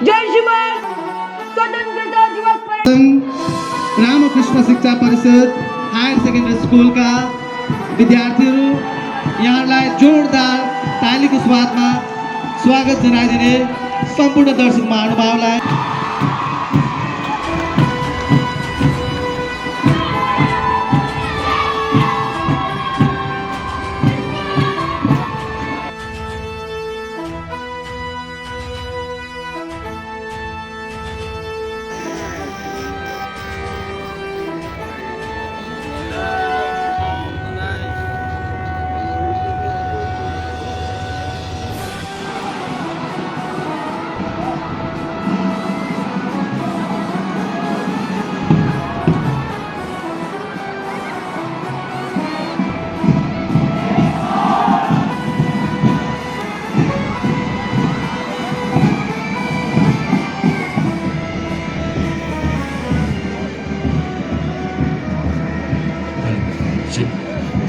जय शिवाय स्वतंत्रता दिवस रामकृष्ण शिक्षा परिषद हायर सेकेन्डरी स्कुलका विद्यार्थीहरू यहाँलाई जोरदार तालीको स्वादमा स्वागत जनाइदिने सम्पूर्ण दर्शक महानुभावलाई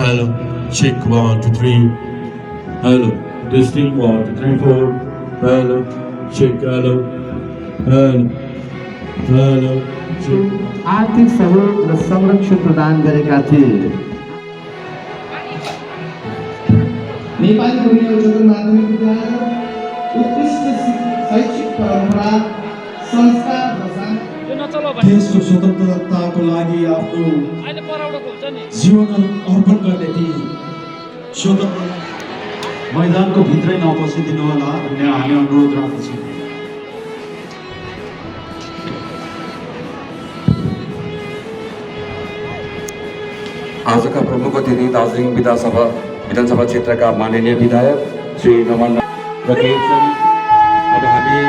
Hello, check 1, 2, 3. Hello, testing 1, 2, 3, 4. Hello, check, hello, check. आर्थिक सहयोग र संरक्षण प्रदान गरेका थिए। नेपाली दुनिया उच्चतर माध्यमिक विद्यालय उत्कृष्ट शैक्षिक परम्परा संस्कार देशको स्वतन्त्रताको लागि आफ्नो जीवन अर्पण गर्ने ती स्वतन्त्र मैदानको भित्रै नपसिदिनु होला भन्ने हामी अनुरोध राख्दछौँ। आजका प्रमुख अतिथि दार्जिलिङ विधानसभा क्षेत्रका माननीय विधायक श्री नमन रकेश छन्। अब हामी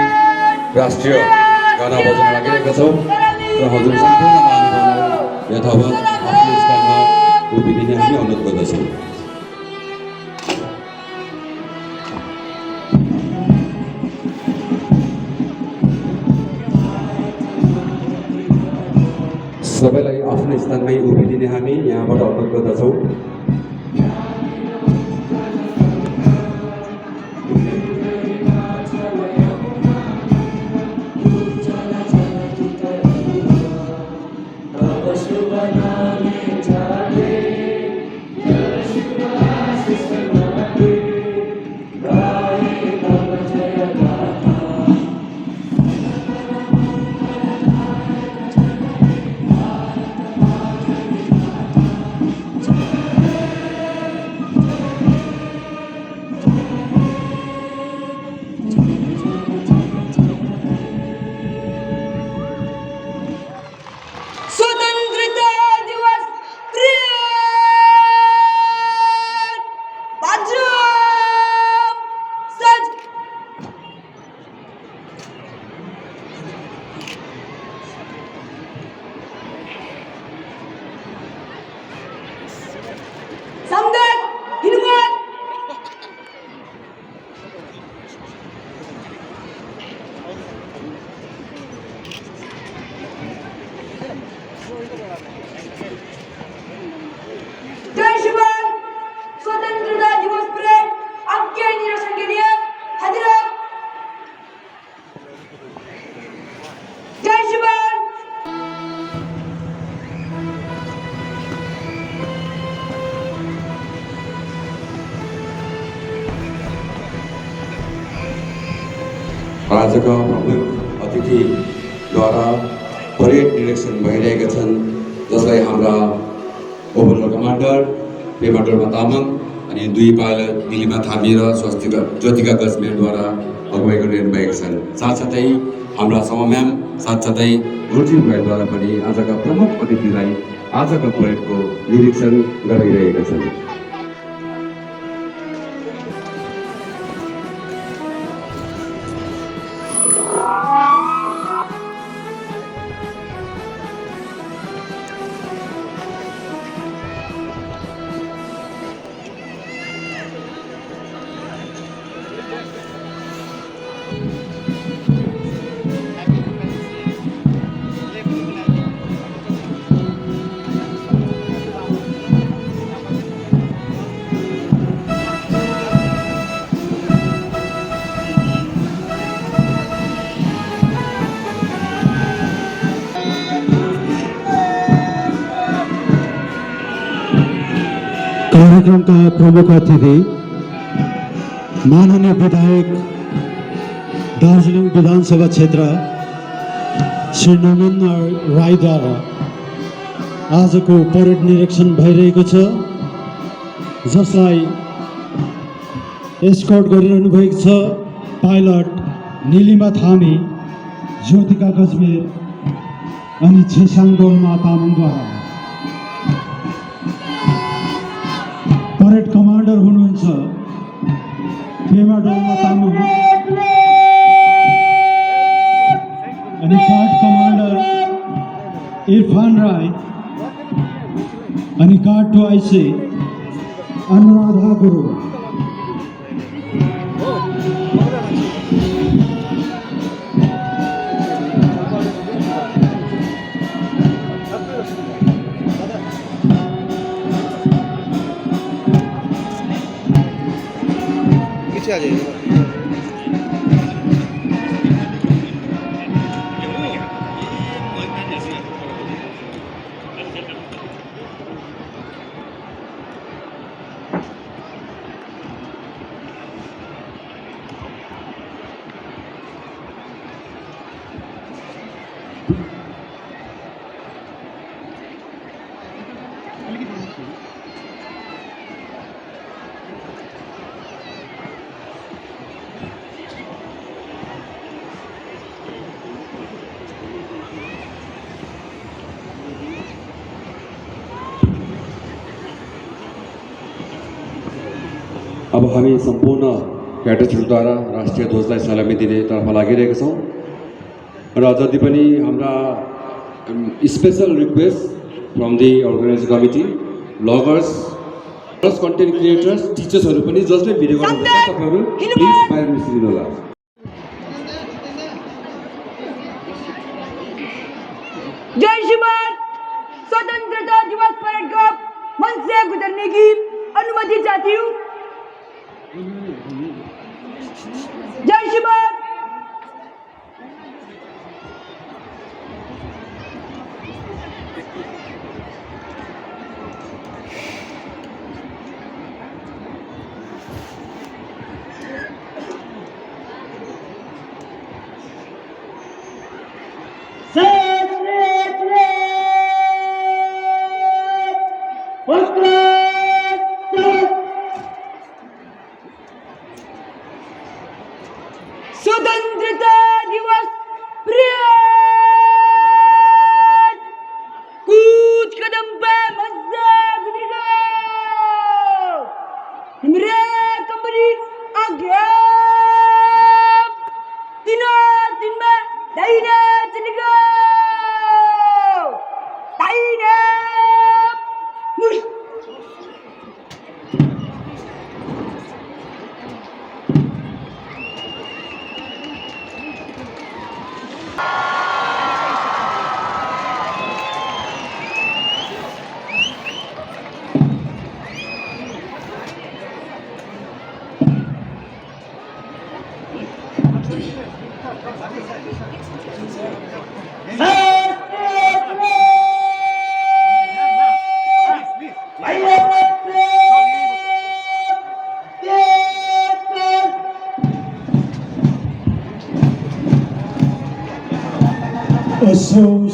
राष्ट्रिय गाना बजाउन लागिरहेका छौँ र हजुर सम्पूर्ण महानुभावलाई यथावत आफ्नो स्थानमा उभिदिने हामी अनुरोध गर्दछौँ। सबैलाई आफ्नो स्थानमै उभिदिने हामी यहाँबाट अनुरोध गर्दछौँ। जय शिवाय स्वतंत्रता दिवस परेड आपके निरीक्षण के लिए हाजिर है। जय शिवाय। आजका प्रमुख अतिथिद्वारा परेड निरीक्षण भइरहेका छन्, जसलाई हाम्रा ओभरऑल कमान्डर पेमा डोल्मा तामाङ अनि दुई पाइलट निलिमा थामी र ज्योतिका गजमेरद्वारा अगुवाई गरिरहनु भएका छन्। साथसाथै हाम्रा समा म्याम साथसाथै रुचिन भाइद्वारा पनि आजका प्रमुख अतिथिलाई आजका परेडको निरीक्षण गराइरहेका छन्। कार्यक्रमका प्रमुख अतिथि माननीय विधायक दार्जिलिङ विधानसभा क्षेत्र श्री नमन राईद्वारा आजको परेड निरीक्षण भइरहेको छ, जसलाई एस्कर्ट गरिरहनु भएको छ पाइलट निलिमा थामी, ज्योतिका गजमेर अनि छेसाङ डोल्मा तामाङद्वारा। परेड कमान्डर हुनुहुन्छ पेमा डोल्मा तामाङ अनि गार्ड कमान्डर इरफान राय अनि गार्ड टू आइसी अनुराधा गुरु। अब हामी सम्पूर्ण क्याडेट्सहरूद्वारा राष्ट्रिय ध्वजलाई सलामी दिनेतर्फ लागिरहेका छौँ र जति पनि हाम्रा special request from the organizing committee, bloggers, content creators, टिचर्सहरू पनि जसले भिडियो गर्नुहुन्छ तपाईँहरू प्लिज बाहिर निस्किदिनु होला। जय श्रीमान, स्वतंत्रता दिवस परेड का मंच से गुजरने की अनुमति चाहती हूँ। जय श्रीमान। स्वतंत्रता दिवस परेड कुछ कदम पे मजा गुजरेगा। मेरे कंपनी आगे तीनों दिन में दाहिने चलेगा, दाहिने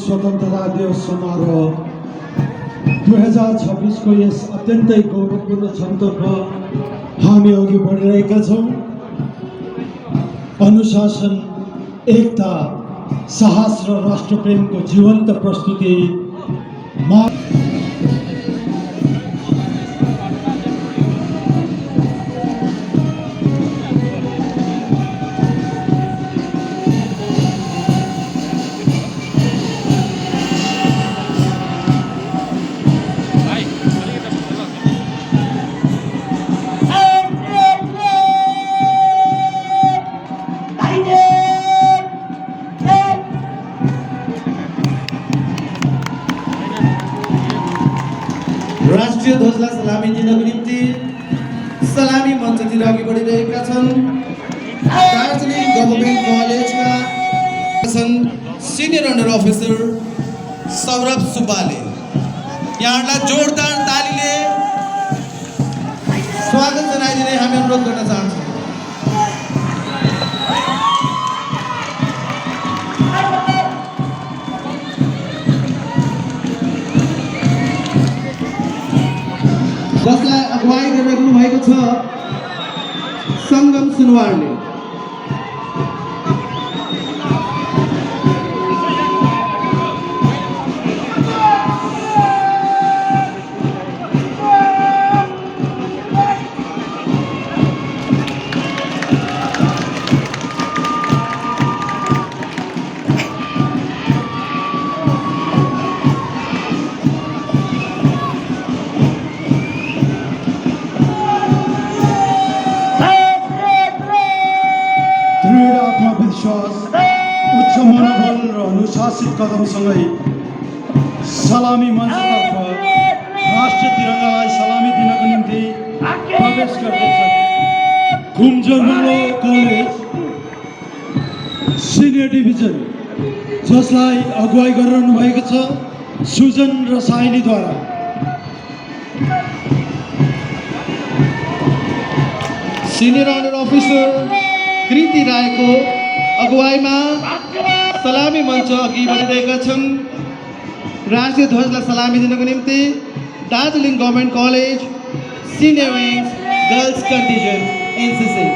स्वतन्त्रता दिवस समारोह 2026 को यस अत्यन्तै गौरवपूर्ण क्षणतर्फ हामी अघि बढिरहेका छौँ। अनुशासन, एकता, साहस र राष्ट्रप्रेमको जीवन्त प्रस्तुति राष्ट्रिय ध्वजलाई सलामी दिनको निम्ति सलामी मञ्चतिर अघि बढिरहेका छन्। दार्जिलिङ गभर्नमेन्ट कलेजका सिनियर अन्डर अफिसर सौरभ सुब्बाले। यहाँहरूलाई जोरदार तालीले स्वागत जनाइदिने हामी अनुरोध गर्न चाहन्छौँ। जसलाई अगुवाई गरिरहनु भएको छ सङ्गम सुनवारले। दृढ आत्मविश्वास, उच्च मनोबल र अनुशासित कदमसँगै सलामी मञ्चतर्फ राष्ट्रिय तिरङ्गालाई सलामी दिनको निम्ति प्रवेश गर्दैछ। घुमजोरमुलो कलेज सिनियर डिभिजन, जसलाई अगुवाई गरिरहनु भएको छ सुजन र साइलीद्वारा। सिनियर अनर अफिसर कृति राईको अगुवाईमा सलामी मञ्च अघि बढिरहेका छन्। राष्ट्रिय ध्वजलाई सलामी दिनको निम्ति Darjeeling government college senior wings girls contingent NCC.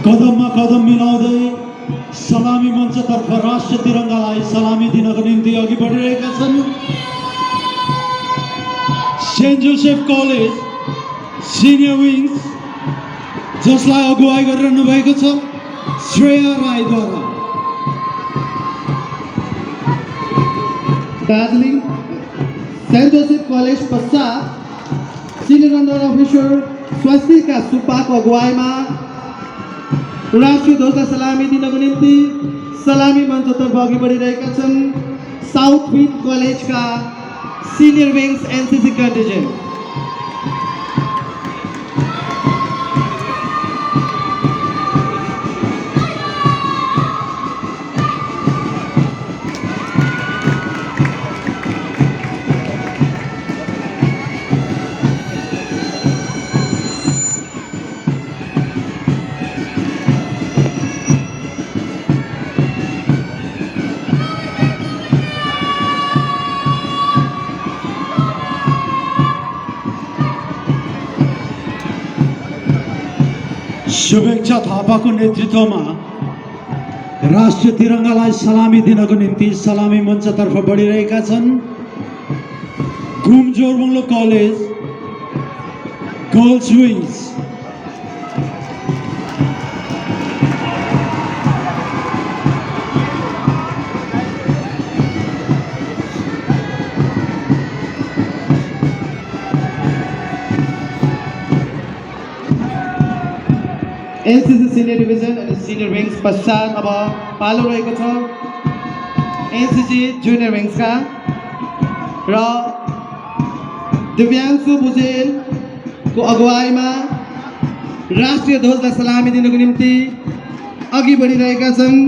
कदममा कदम मिलाउँदै सलामी मञ्चतर्फ राष्ट्रिय तिरङ्गालाई सलामी दिनको निम्ति अघि बढिरहेका छन्। Saint Joseph college senior wings, जसलाई अगुवाई गरिरहनु भएको छ श्रेया राईद्वारा। दार्जिलिङ सेन्ट जोसेफ कलेज पश्चात सिनियर अन्डर अफिसर स्वस्तिका सुब्बाको अगुवाईमा राष्ट्रिय ध्वजलाई सलामी दिनको निम्ति सलामी मञ्चतर्फ अघि बढिरहेका छन् साउथ विन्ड कलेजका सिनियर विङ्स एनसिसी कन्टिजेन्ट। शुभेच्छा थापाको नेतृत्वमा राष्ट्रिय तिरङ्गालाई सलामी दिनको निम्ति सलामी मञ्चतर्फ बढिरहेका छन्। घुमजोरमुलो college girls wings. NCC senior division अनि सिनियर विङ्स पश्चात अब पालो रहेको छ एनसिसी जुनियर विङ्सका र दिव्याङ्शु भुजेलको अगुवाईमा राष्ट्रिय ध्वजलाई सलामी दिनको निम्ति अघि बढिरहेका छन्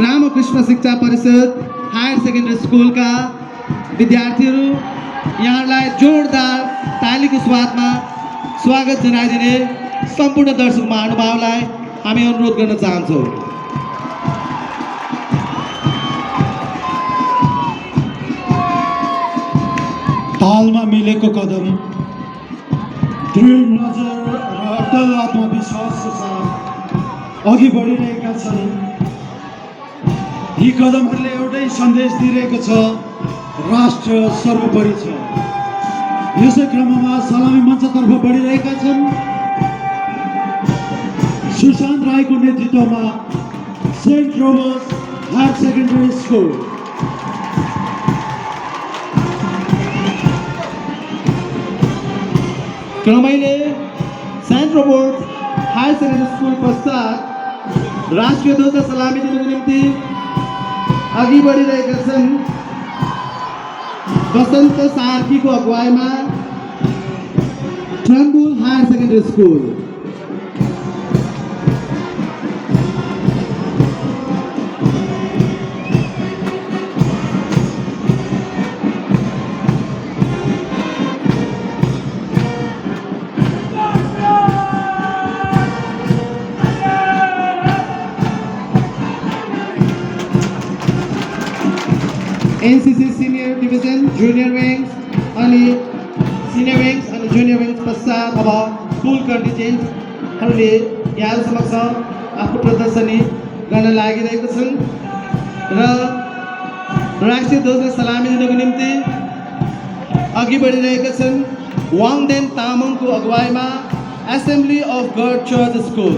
रामकृष्ण शिक्षा परिषद हायर सेकेन्डरी स्कुलका विद्यार्थीहरू। यहाँलाई जोरदार तालीको स्वादमा स्वागत जनाइदिने सम्पूर्ण दर्शक महानुभावलाई हामी अनुरोध गर्न चाहन्छौँ। तालमा मिलेको कदम, दृढ नजर र अटल आत्मविश्वासको साथ अघि बढिरहेका छन्। यी कदमहरूले एउटै सन्देश दिइरहेको छ, राष्ट्र सर्वोपरि छ। यसै क्रममा सलामी मञ्चतर्फ बढिरहेका छन् सुशान्त राईको नेतृत्वमा Saint Roberts higher secondary school. क्रमैले Saint Roberts higher secondary school पश्चात राष्ट्रिय ध्वजलाई सलामी दिनको निम्ति अघि बढिरहेका छन्। बसन्त सार्कीको अगुवाईमा Turnbull higher secondary school. NCC Senior Division, Junior Wings अनि Senior Wings अनि Junior Wings पश्चात अब फुल कन्टिजेन्टहरूले यहाँ समक्ष आफ्नो प्रदर्शनी गर्न लागिरहेका छन् र राष्ट्रिय ध्वजलाई सलामी दिनको निम्ति अघि बढिरहेका छन्। वाङदेन तामाङको अगुवाईमा assembly of God church school.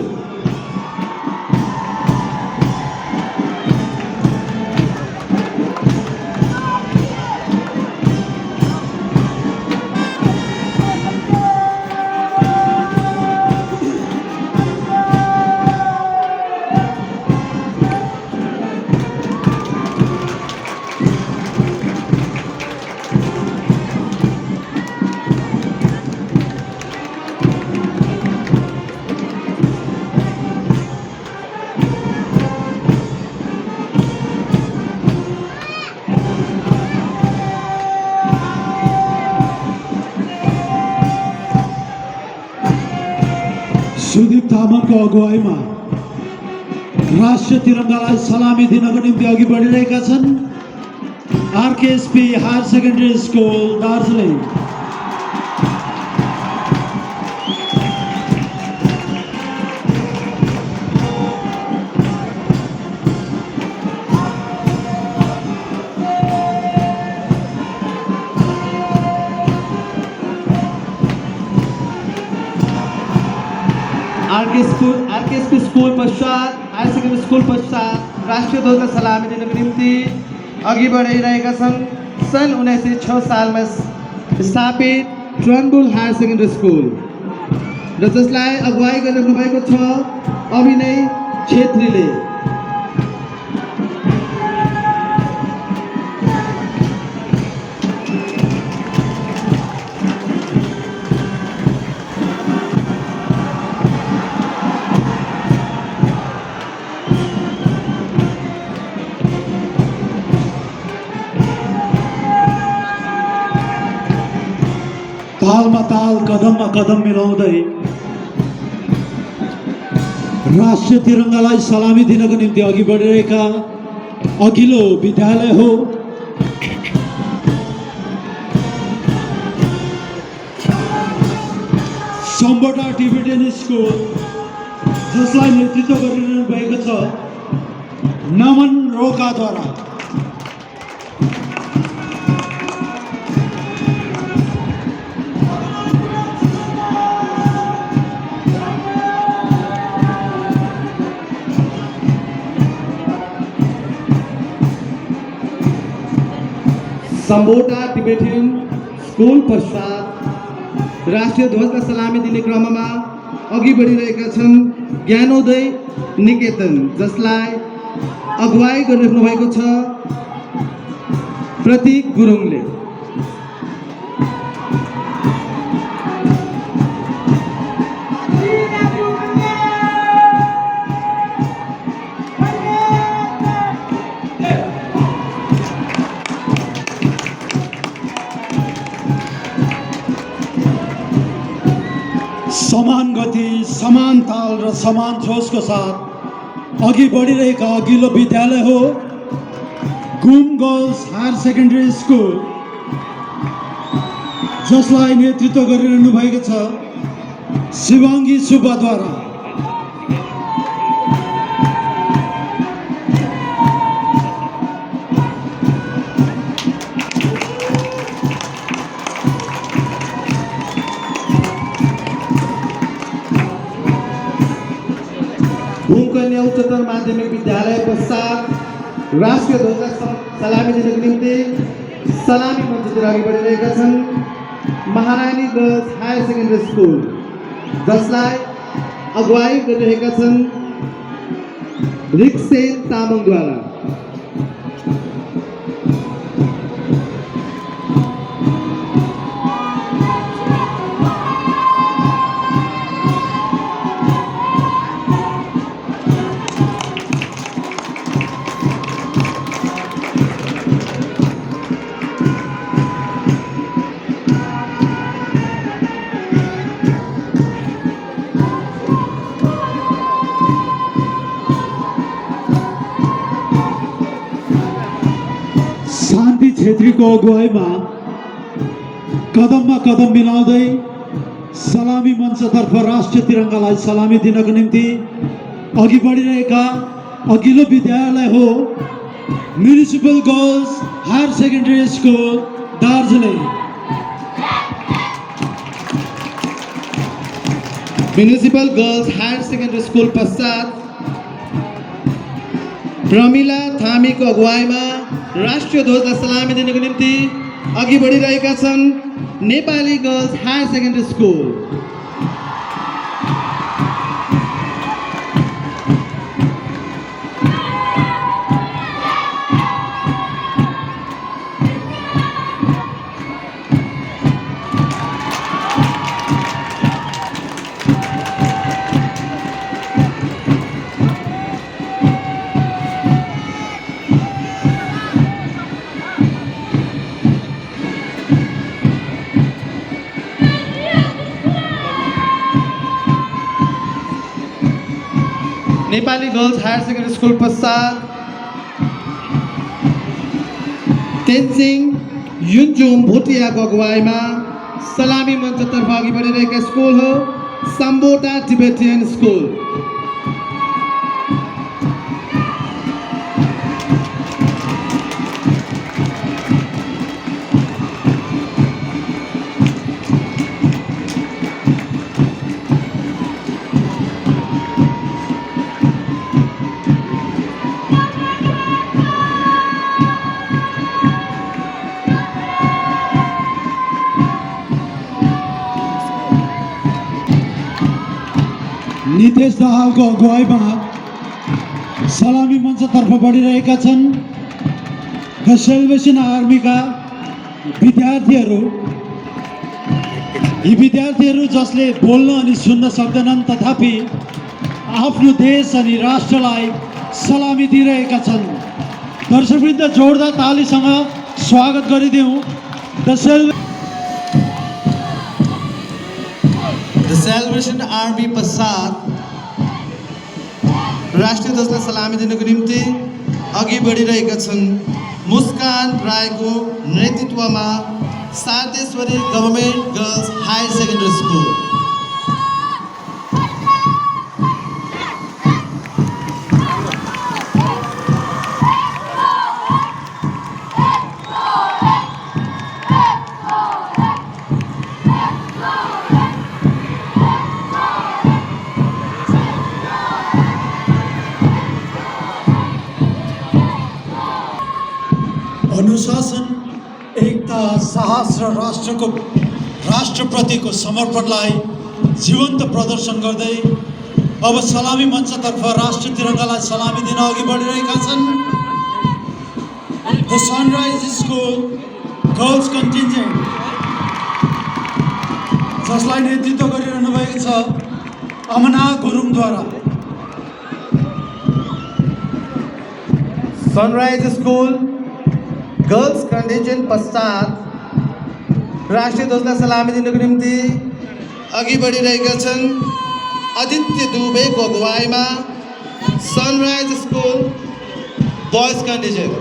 Sudeep तामाङको अगुवाईमा राष्ट्रिय तिरङ्गालाई सलामी दिनको निम्ति अघि बढिरहेका छन् RKSP higher secondary school Darjeeling. RKSP school पश्चात हायर सेकेन्डरी स्कुल पश्चात राष्ट्रिय ध्वजलाई सलामी दिनको निम्ति अघि बढिरहेका छन् सन् 1906 सालमा स्थापित ट्रनबुल हायर सेकेन्डरी स्कुल र जसलाई अगुवाई गरिरहनु भएको छ अभिनय छेत्रीले। तालमा ताल कदममा कदम मिलाउँदै राष्ट्रिय तिरङ्गालाई सलामी दिनको निम्ति अघि बढिरहेका अघिल्लो विद्यालय हो सम्बोटा टिबेटन स्कुल, जसलाई नेतृत्व गरिरहनु भएको छ नमन रोकाद्वारा। सम्बोटा टिबेटियन स्कुल पश्चात राष्ट्रिय ध्वजलाई सलामी दिने क्रममा अघि बढिरहेका छन् ज्ञानोदय निकेतन, जसलाई अगुवाई गरिरहनु भएको छ प्रतीक गुरुङले। समान गति, समान ताल र समान जोसको साथ अघि बढिरहेका अघिल्लो विद्यालय हो घुम गर्ल्स हायर सेकेन्डरी स्कुल, जसलाई नेतृत्व गरिरहनु भएको छ शिवाङ्गी सुब्बाद्वारा। कन्या उच्चतर माध्यमिक विद्यालय पश्चात राष्ट्रिय ध्वजलाई सलामी दिनको निम्ति सलामी मञ्चतिर अघि बढिरहेका छन् महारानी गर्ल्स हायर सेकेन्डरी स्कुल, जसलाई अगुवाई गरिरहेका छन् रिक्सेन तामाङद्वारा। शान्ति छेत्रीको अगुवाईमा कदममा कदम मिलाउँदै सलामी मञ्चतर्फ राष्ट्रिय तिरङ्गालाई सलामी दिनको निम्ति अघि बढिरहेका अघिल्लो विद्यालय हो municipal girls higher secondary school Darjeeling. Municipal girls higher secondary school पश्चात प्रमिला थामीको अगुवाईमा राष्ट्रिय ध्वजलाई सलामी दिनको निम्ति अघि बढिरहेका छन् Nepali girls higher secondary school. Nepali girls higher secondary school पश्चात तेन्जिङ युन्जुम भोटियाको अगुवाईमा सलामी मञ्चतर्फ अघि बढिरहेका स्कुल हो साम्बोटा टिबेटियन स्कुल। नितेश दाहालको अगुवाईमा सलामी मञ्चतर्फ बढिरहेका छन् द सेल्भेसन आर्मीका विद्यार्थीहरू। यी विद्यार्थीहरू जसले बोल्न अनि सुन्न सक्दैनन् तथापि आफ्नो देश अनि राष्ट्रलाई सलामी दिइरहेका छन्। दर्शकवृन्द जोरदार तालीसँग स्वागत गरिदेऊ द सेल्भेसन आर्मी पश्चात राष्ट्रिय ध्वजलाई सलामी दिनको निम्ति अघि बढिरहेका छन् मुस्कान राईको नेतृत्वमा Sardeshwari government girls higher secondary school. अनुशासन, एकता, साहस र राष्ट्रप्रतिको समर्पणलाई जीवन्त प्रदर्शन गर्दै अब सलामी मञ्चतर्फ राष्ट्रिय तिरङ्गालाई सलामी दिन अघि बढिरहेका छन् the Sunrise school girls contingent, जसलाई नेतृत्व गरिरहनु भएको छ अमना गुरुङद्वारा। सनराइज स्कुल गर्ल्स कन्टिन्जेन्ट पश्चात राष्ट्रिय ध्वजलाई सलामी दिनको निम्ति अघि बढिरहेका छन् आदित्य दुबेको अगुवाईमा Sunrise school boys contingent.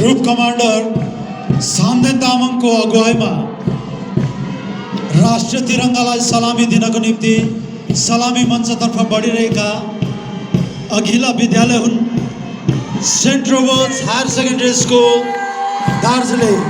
Group commander Samden तामाङको अगुवाईमा राष्ट्रिय तिरङ्गालाई सलामी दिनको निम्ति सलामी मञ्चतर्फ बढिरहेका अघिल्ला विद्यालय हुन् Saint Roberts higher secondary school Darjeeling.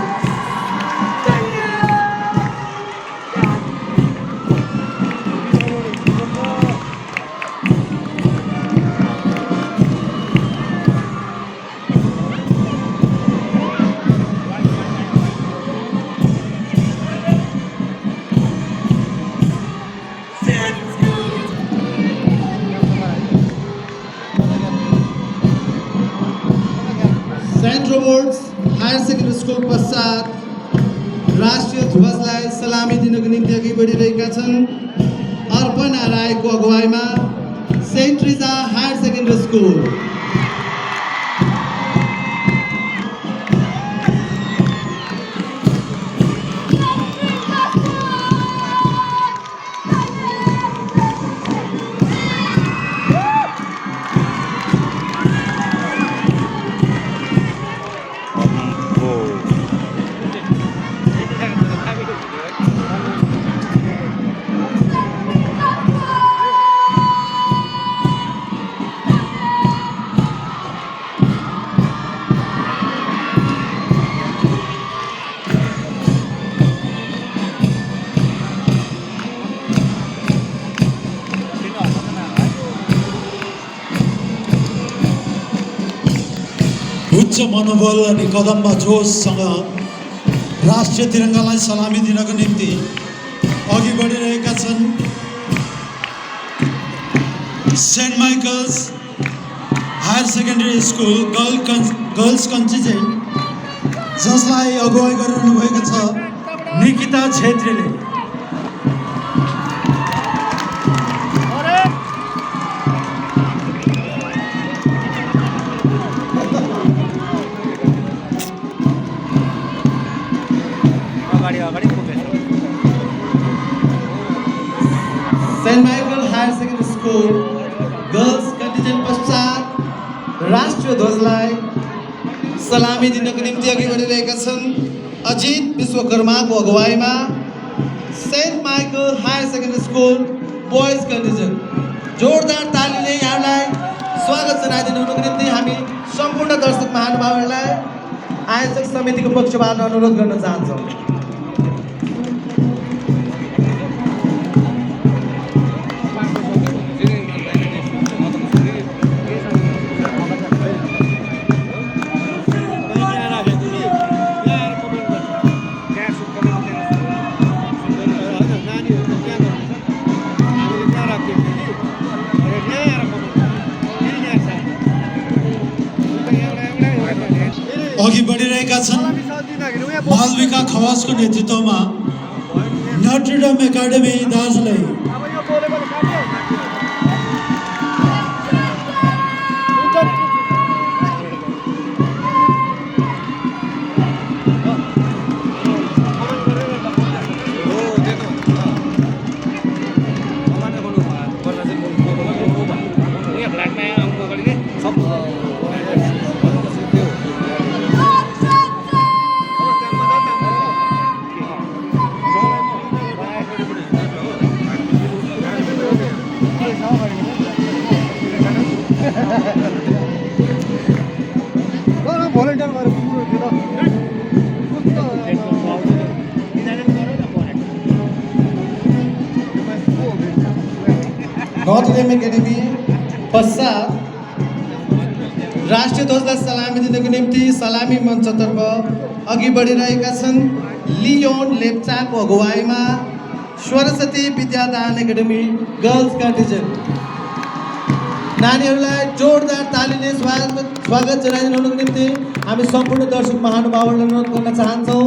Saint Roberts higher secondary school पश्चात राष्ट्रिय ध्वजलाई सलामी दिनको निम्ति अघि बढिरहेका छन् अर्पणा राईको अगुवाईमा Saint Teresa higher secondary school. उच्च मनोबल अनि कदममा जोससँग राष्ट्रिय तिरङ्गालाई सलामी दिनको निम्ति अघि बढिरहेका छन् Saint Michael's higher secondary school girls contingent, जसलाई अगुवाई गरिरहनु भएको छ निकिता छेत्रीले। Saint Michael higher secondary school girls contingent पश्चात राष्ट्रिय ध्वजलाई सलामी दिनको निम्ति अघि बढिरहेका छन् अजित विश्वकर्माको अगुवाईमा Saint Michael higher secondary school boys contingent. जोरदार तालीले यहाँलाई स्वागत जनाइदिनुको निम्ति हामी सम्पूर्ण दर्शक महानुभावहरूलाई आयोजक समितिको पक्षबाट अनुरोध गर्न चाहन्छौँ। अघि बढिरहेका छन् मालविका खवासको नेतृत्वमा नट्रिडम एकाडेमी दार्जिलिङ। नट्रिडम एकाडेमी पश्चात राष्ट्रिय ध्वजलाई सलामी दिनको निम्ति सलामी मञ्चतर्फ अघि बढिरहेका छन् लियोन लेप्चाको अगुवाईमा सरस्वती विद्यादान एकाडेमी गर्ल्स कन्टिजेन्ट। नानीहरूलाई जोरदार तालीले स्वागत जनाइदिनुको निम्ति हामी सम्पूर्ण दर्शक महानुभावहरूलाई अनुरोध गर्न चाहन्छौँ।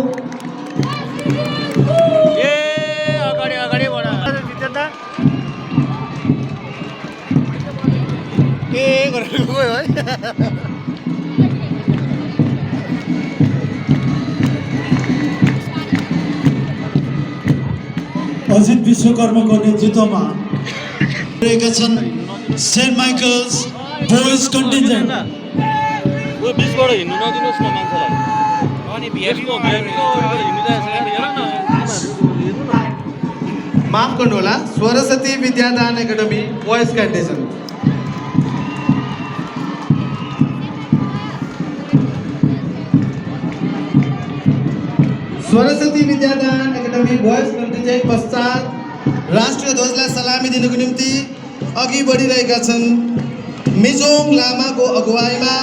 अजित विश्वकर्माको नेतृत्वमा रहेका छन् सेन्ट माइकल्स बोइज कन्टिजेन्ट। बिचबाट हिँड्नु नदिनुहोस् न मान्छेलाई। अनि भिआइपीको हिँडिरहेको छ हेर न। माफ गर्नुहोला Saraswati Vidyadan academy boys condition Saraswati Vidyadan academy boys contingent पश्चात राष्ट्रिय ध्वजलाई सलामी दिनको निम्ति अघि बढिरहेका छन् मिजोङ लामाको अगुवाईमा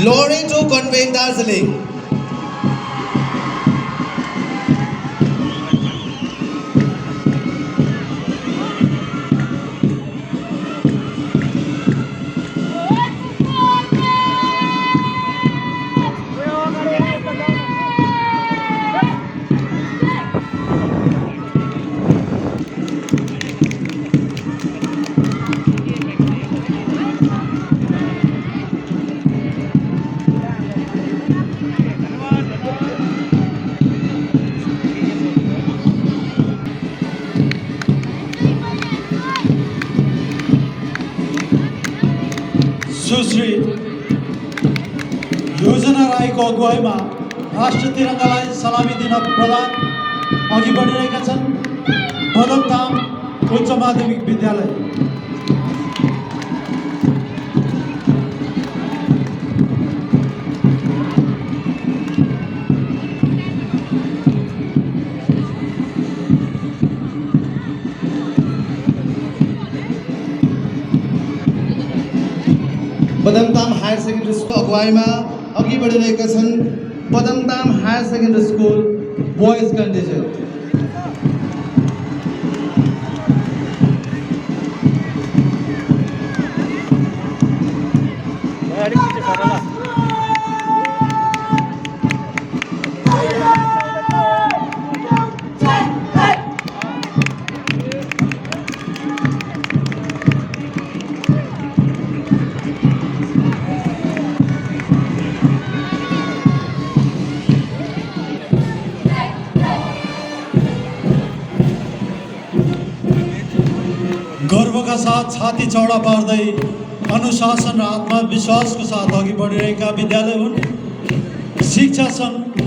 लोरेटो कन्भेन्ट दार्जिलिङ सुश्री योजना राईको अगुवाईमा राष्ट्रिय तिरङ्गालाई सलामी दिन प्रदान अघि बढिरहेका छन् पदमधाम उच्च माध्यमिक विद्यालय पदमताम हायर सेकेन्डरी स्कुल अगुवाईमा अघि बढिरहेका छन् पदमताम हायर सेकेन्डरी स्कुल बोयज कन्टिजेन्ट गर्वका साथ छाती चौडा पार्दै अनुशासन र आत्मविश्वासको साथ अघि बढिरहेका विद्यालय हुन् Shiksha Sangh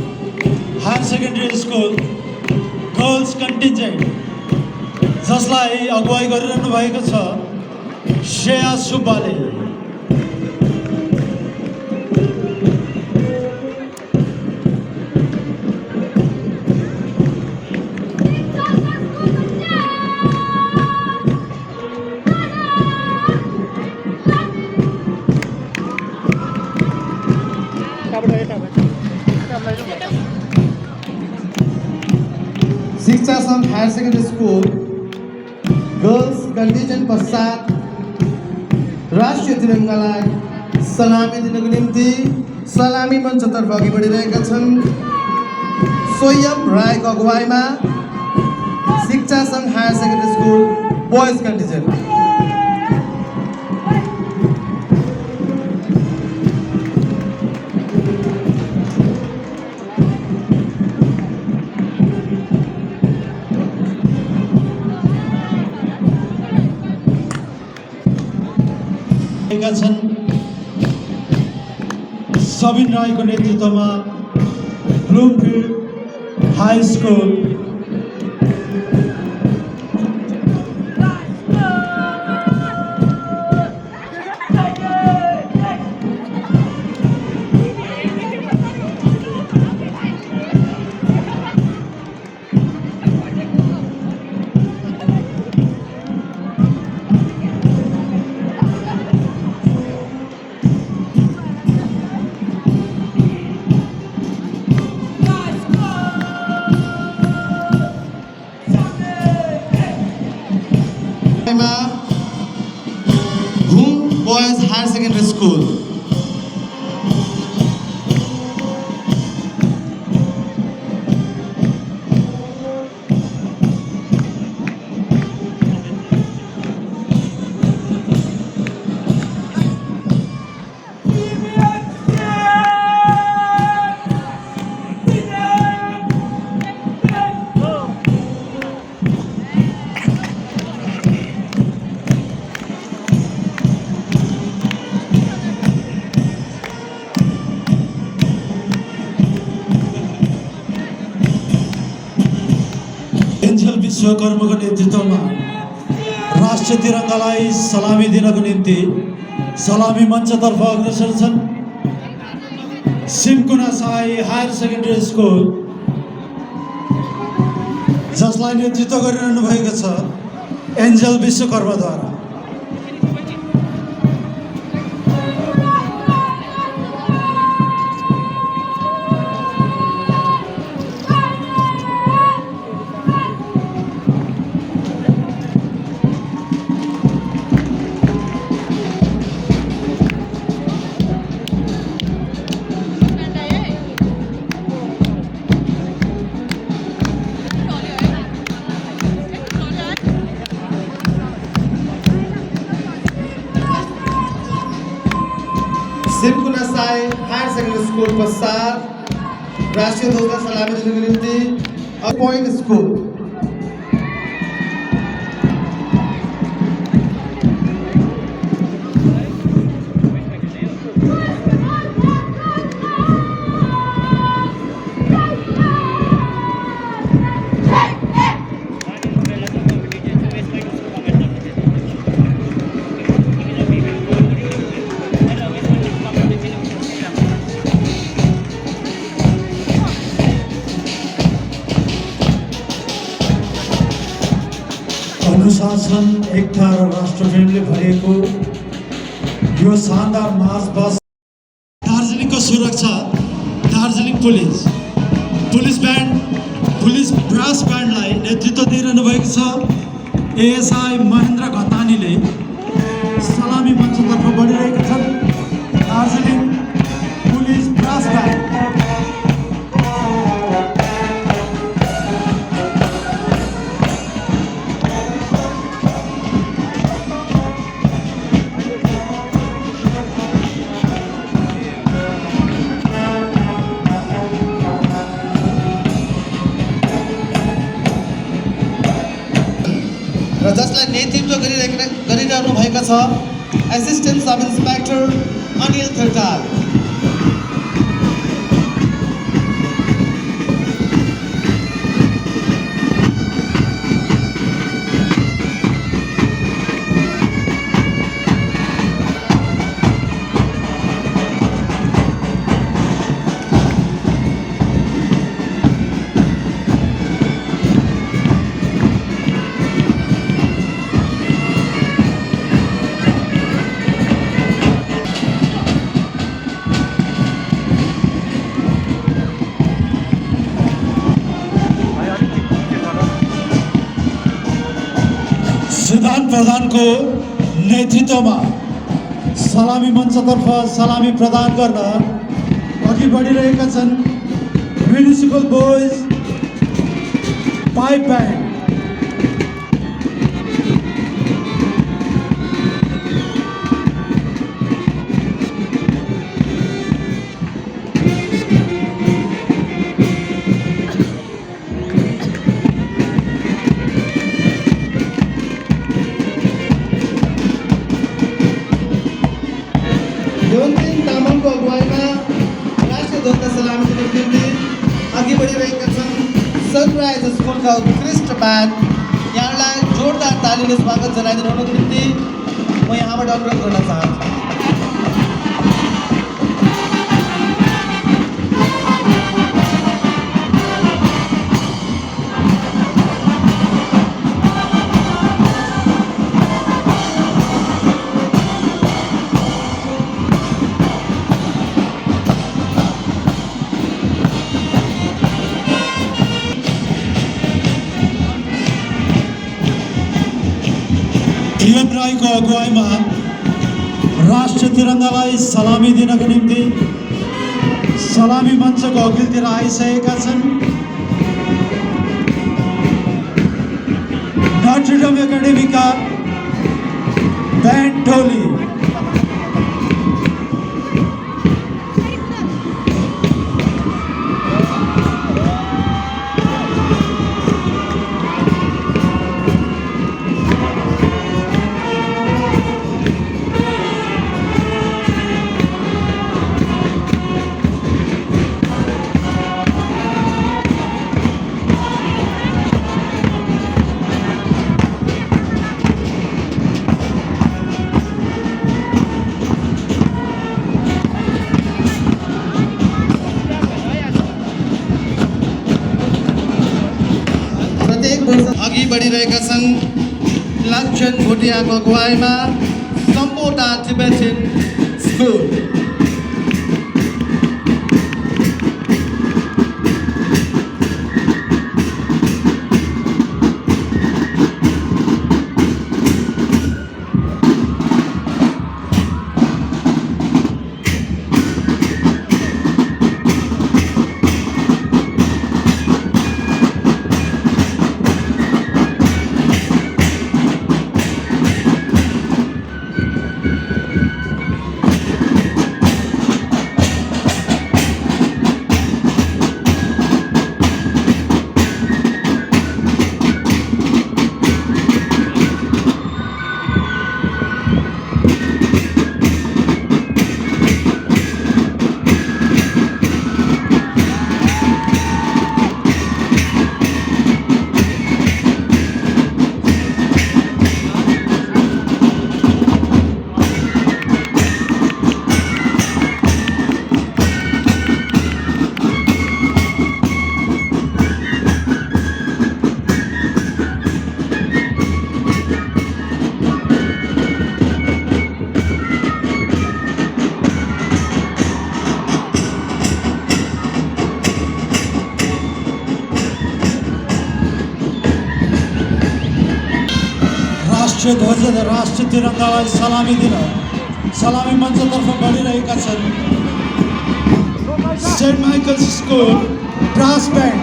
higher secondary school girls contingent जसलाई अगुवाई गरिरहनु भएको छ श्रेया सुब्बाले Shiksha Sangh higher secondary school girls contingent पश्चात राष्ट्रिय तिरङ्गालाई सलामी दिनको निम्ति सलामी मञ्चतर्फ अघि बढिरहेका छन् स्वयं राईको अगुवाईमा शिक्षा Sangh higher secondary school boys कन्टिजेन्ट छन् सबिन राईको नेतृत्वमा ब्लुमफिल्ड हाई स्कुल घुम बोयज हायर सेकेन्डरी स्कुल विश्वकर्मको नेतृत्वमा राष्ट्रिय तिरङ्गालाई सलामी दिनको निम्ति सलामी मञ्चतर्फ अग्रसर छन्। Simkuna Sai higher secondary school जसलाई नेतृत्व गरिरहनु भएको छ एन्जल विश्वकर्माद्वारा। Simkuna Sai higher secondary school पश्चात राष्ट्रिय ध्वजलाई सलामी दिनको निम्ति पोइन्ट स्कुल अनुशासन, एकता र राष्ट्रप्रेमले भरिएको यो शानदार मार्च बस दार्जिलिङको सुरक्षा दार्जिलिङ पुलिस ब्रास ब्यान्डलाई नेतृत्व दिइरहनु भएको छ। एएसआई महेन्द्र घतानीले सलामी मञ्चतर्फ बढिरहेका छन्। दार्जिलिङ पुलिस ब्रास ब्यान्ड र जसलाई नेतृत्व गरिरहनु भएको छ एसिस्टेन्ट सब इन्सपेक्टर अनिल खड्काल। सिद्धान्त प्रधानको नेतृत्वमा सलामी मञ्चतर्फ सलामी प्रदान गर्न अघि बढिरहेका छन् म्युनिसिपल बोइज पाइप ब्यान्ड। तामाङको अगुवाईमा राष्ट्रिय ध्वजलाई सलामी दिनको निम्ति अघि बढिरहेका छन् सनराइज स्कुलका उत्कृष्ट ब्यान्ड। यहाँलाई जोरदार तालीले स्वागत जनाइदिनुको निम्ति म यहाँबाट अनुरोध गर्न चाहन्छु। टिएम राईको अगुवाईमा राष्ट्रिय तिरङ्गालाई सलामी दिनको निम्ति सलामी मञ्चको अघिल्तिर आइसकेका छन्। नोट्रे डेम एकाडेमीका ब्यान्ड टोली बढिरहेका छन् लक्षण भुटियाको अगुवाईमा सम्पोटा टिबेटन स्कुल राष्ट्रिय ध्वज र राष्ट्रिय तिरङ्गालाई सलामी दिन सलामी मञ्चतर्फ बढिरहेका छन् Saint Michael's school brass band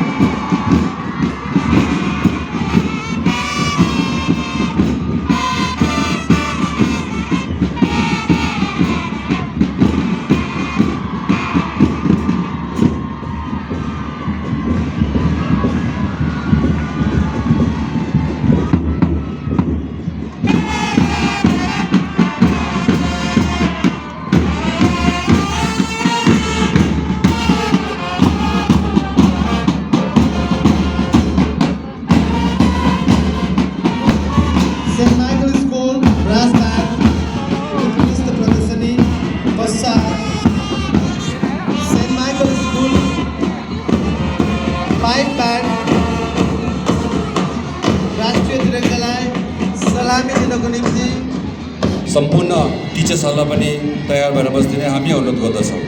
Saint Michael school brass band उत्कृष्ट प्रदर्शनी पश्चात Saint Michael school pipe band राष्ट्रिय तिरङ्गालाई सलामी दिनको निम्ति सम्पूर्ण टिचर्सहरूलाई पनि तयार भएर बस्दिने हामी अनुरोध गर्दछौँ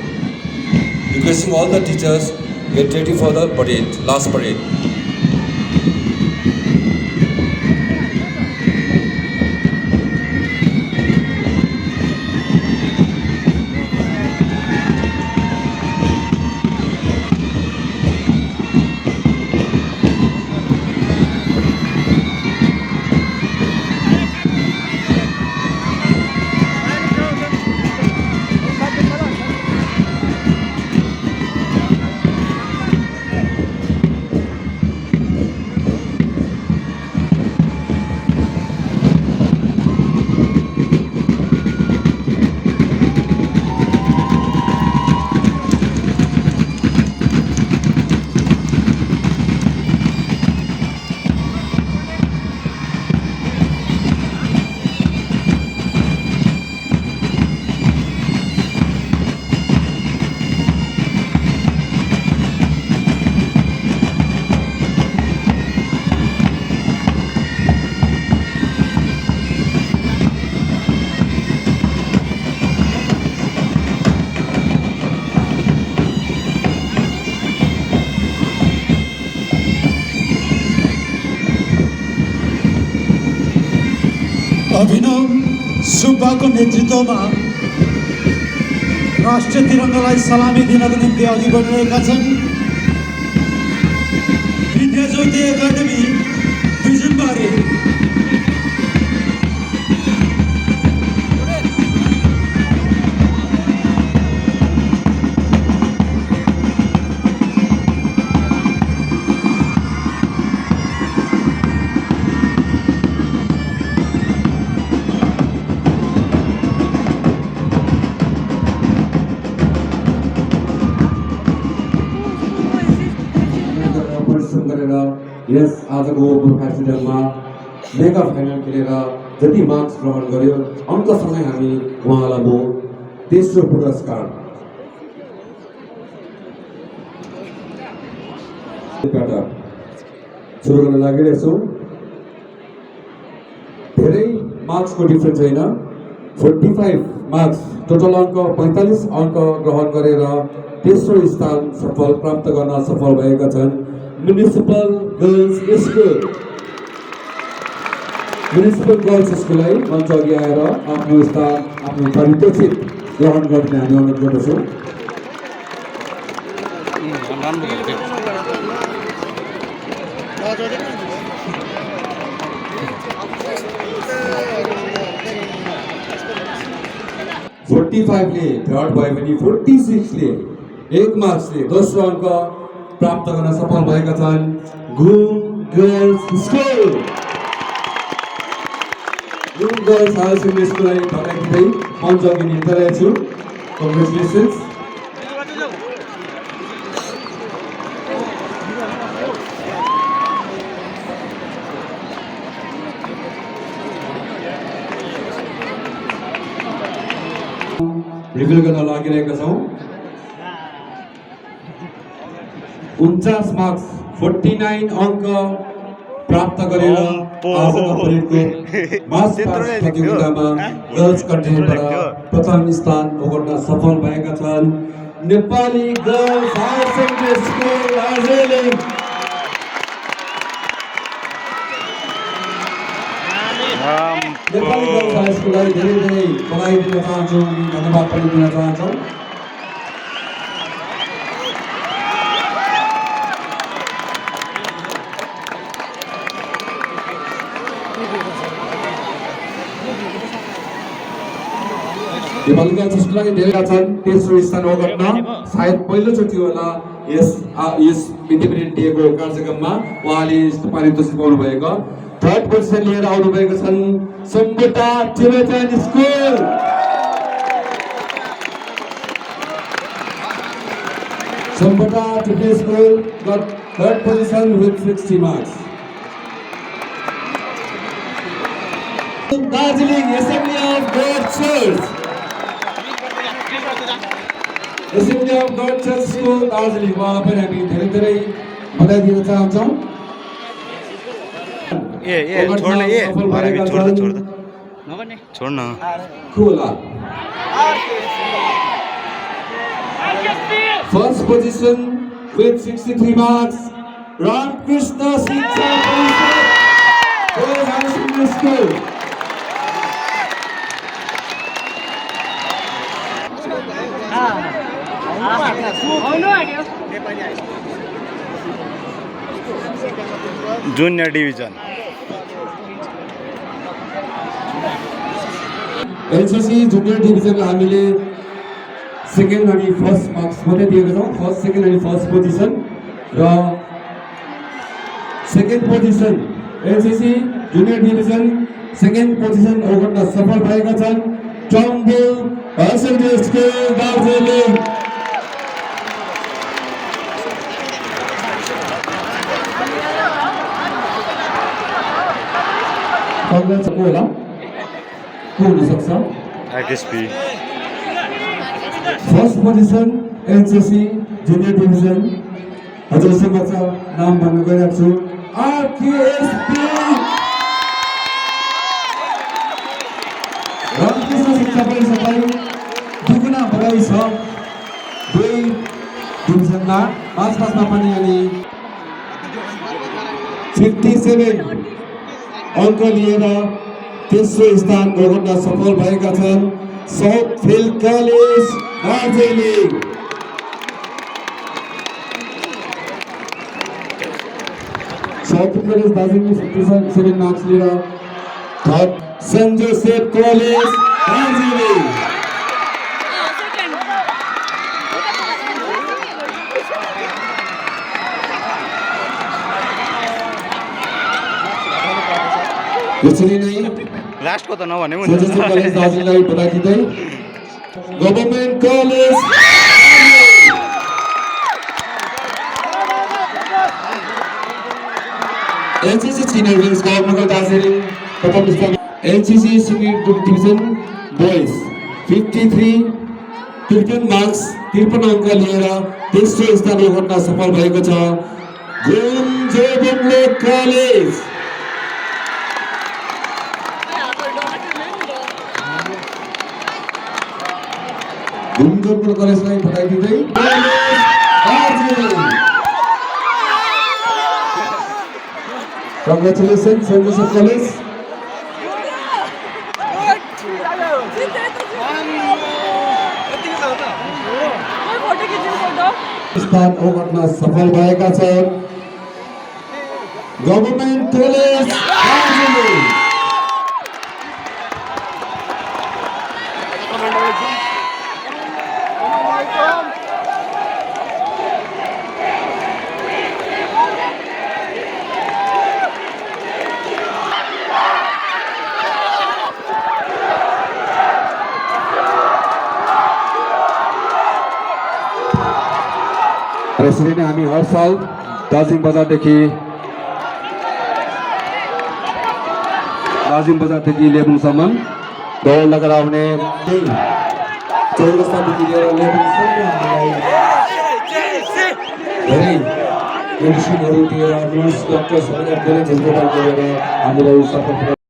requesting all the teachers get ready for the parade last parade Abhinav सुब्बाको नेतृत्वमा राष्ट्रिय तिरङ्गालाई सलामी दिनको निम्ति अघि बढिरहेका छन् विद्याज्योति एकाडेमी बिजनबारी यस आजको गोर्खा स्टेडियममा मेगा फाइनल खेलेर जति मार्क्स ग्रहण गर्यो अन्तसँगै हामी उहाँलाई भो तेस्रो पुरस्कार सुरु गर्न लागिरहेछौँ। धेरै मार्क्सको डिफ्रेन्स होइन, 45 मार्क्स, टोटल अङ्क 45 अङ्क ग्रहण गरेर तेस्रो स्थान सफल प्राप्त गर्न सफल भएका छन् municipal girls school. Municipal girls स्कुललाई मञ्च अघि आएर आफ्नो स्थान, आफ्नो पारितोषिक ग्रहण गर्ने हामी अनुरोध गर्दछौँ। राम्रो भयो 45 ले थर्ड भयो भने 46 ले 1 मार्क्सले दोस्रो अङ्क प्राप्त गर्न सफल भएका छन् घुम गर्ल्स स्कुल। घुम गर्ल्स हायर सेकेन्डरी स्कुललाई बधाई दिँदै मञ्च अघि निम्ता रहेको छु। कङ्ग्रेचुलेसन्स। रिभिल गर्न लागिरहेका छौँ। 49 मार्क्स 49 अङ्क प्राप्त गरेर आजको परेडको मार्च पास्ट प्रतियोगितामा गर्ल्स कन्टिनेन्टबाट प्रथम स्थान ओगट्न सफल भएका छन् Nepali girls higher secondary school Darjeeling. Nepali girls high स्कुललाई धेरै धेरै बधाई दिन चाहन्छौँ अनि धन्यवाद पनि दिन चाहन्छौँ। नेपाली गर्ल्स स्कुललाई धेरै छन् तेस्रो स्थान ओगट्न। सायद पहिलोचोटि होला यस इन्डिपेन्डेन्ट डेको कार्यक्रममा उहाँले पारितोषिक पाउनु भएको। थर्ड पोजिसन लिएर आउनुभएको छन् Sambhota Tibetan school. Sambhota Tibetan school got third position with 60 marks. Darjeeling Assembly of God Church. Assembly of God Church School Darjeeling उहाँलाई पनि हामी धेरै धेरै बधाई दिन चाहन्छौँ। छोड्न छोड्न Kula. First position with 63 marks, Ramkrishna Shiksha Parishad, Girls High Secondary School. Junior division NCC junior डिभिजनमा हामीले सेकेन्ड अनि फर्स्ट मार्क्स मात्रै दिएका छौँ। फर्स्ट सेकेन्ड अनि फर्स्ट पोजिसन र second position NCC junior division second position ओगट्न सफल भएका छन् Turnbull higher secondary school Darjeeling. कङ्ग्रेस को होला को हुनसक्छ? RKSP first position NCC junior division हजुर समक्ष नाम भन्न गइरहेको छु आरकेएसपी रामकृष्ण शिक्षा परिषदलाई दुगुना बधाई छ। दुई डिभिजनमा पाँचमा पनि अनि 57 अङ्क लिएर तेस्रो स्थान ओगट्न सफल भएका छन् South Field college Darjeeling. South Field college Darjeeling 57 marks लिएर third Saint Joseph college Darjeeling. यसरी नै लास्टको त नभने सेन्ट जोसेफ कलेज दार्जिलिङलाई बधाई दिँदै government college NCC senior wings government Darjeeling प्रथम स्थान। NCC senior division boys 53 marks 53 अङ्क लिएर तेस्रो स्थान ओगट्न सफल भएको छ घुम जोबुङले कलेज। भूमिगढपुर कलेजलाई बधाई दिँदै Congratulations, St. Joseph College. स्थान ओगट्न सफल भएका छन् गभर्नमेन्ट कलेज दार्जिलिङ। र यसरी नै हामी हर साल दार्जिलिङ बजारदेखि लेबुङसम्म दौड लगेर आउने चौरस्तादेखि लिएर लेबुङसम्म हामीलाई धेरै मेडिसिनहरू दिएर नर्स डक्टर्सहरू एम्बुलेन्सहरू गरेर हामीलाई सपोर्ट